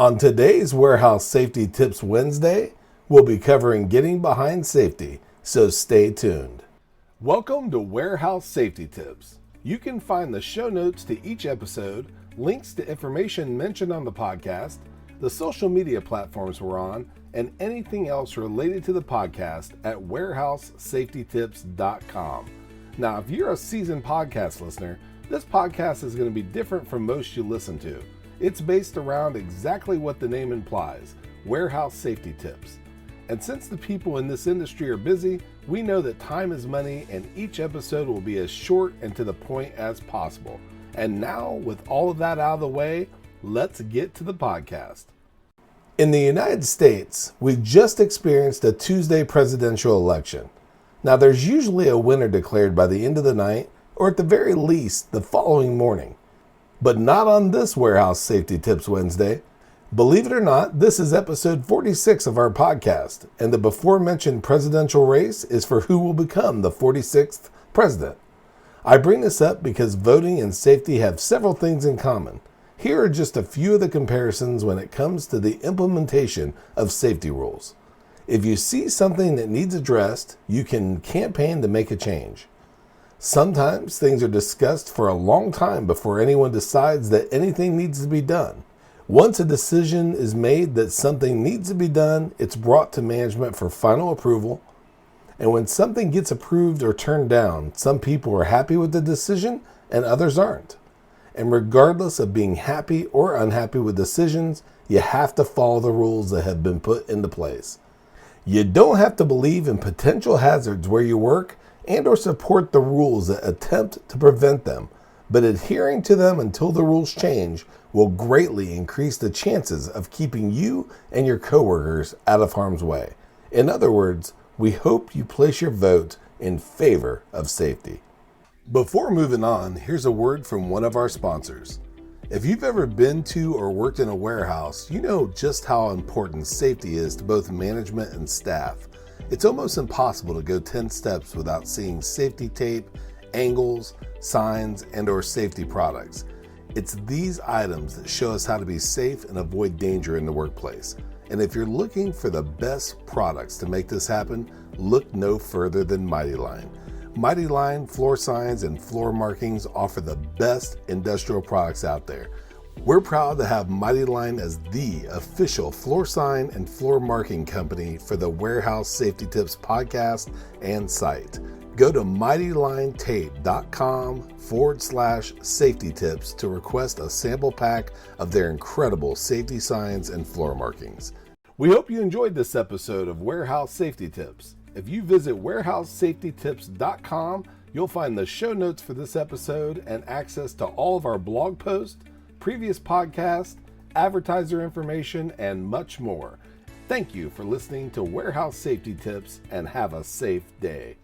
On today's Warehouse Safety Tips Wednesday, we'll be covering getting behind safety, so stay tuned. Welcome to Warehouse Safety Tips. You can find the show notes to each episode, links to information mentioned on the podcast, the social media platforms we're on, and anything else related to the podcast at warehousesafetytips.com. Now, if you're a seasoned podcast listener, this podcast is going to be different from most you listen to. It's based around exactly what the name implies, warehouse safety tips. And since the people in this industry are busy, we know that time is money and each episode will be as short and to the point as possible. And now, with all of that out of the way, let's get to the podcast. In the United States, we just experienced a Tuesday presidential election. Now, there's usually a winner declared by the end of the night, or at the very least, the following morning. But not on this Warehouse Safety Tips Wednesday. Believe it or not, this is episode 46 of our podcast, and the before-mentioned presidential race is for who will become the 46th president. I bring this up because voting and safety have several things in common. Here are just a few of the comparisons when it comes to the implementation of safety rules. If you see something that needs addressed, you can campaign to make a change. Sometimes things are discussed for a long time before anyone decides that anything needs to be done. Once a decision is made that something needs to be done, it's brought to management for final approval. And when something gets approved or turned down, some people are happy with the decision and others aren't. And regardless of being happy or unhappy with decisions, you have to follow the rules that have been put into place. You don't have to believe in potential hazards where you work and or support the rules that attempt to prevent them, but adhering to them until the rules change will greatly increase the chances of keeping you and your coworkers out of harm's way. In other words, we hope you place your vote in favor of safety. Before moving on, here's a word from one of our sponsors. If you've ever been to or worked in a warehouse, you know just how important safety is to both management and staff. It's almost impossible to go 10 steps without seeing safety tape, angles, signs, and or safety products. It's these items that show us how to be safe and avoid danger in the workplace. And if you're looking for the best products to make this happen, look no further than Mighty Line. Mighty Line floor signs and floor markings offer the best industrial products out there. We're proud to have Mighty Line as the official floor sign and floor marking company for the Warehouse Safety Tips podcast and site. Go to mightylinetape.com/safety tips to request a sample pack of their incredible safety signs and floor markings. We hope you enjoyed this episode of Warehouse Safety Tips. If you visit warehousesafetytips.com, you'll find the show notes for this episode and access to all of our blog posts, previous podcasts, advertiser information, and much more. Thank you for listening to Warehouse Safety Tips and have a safe day.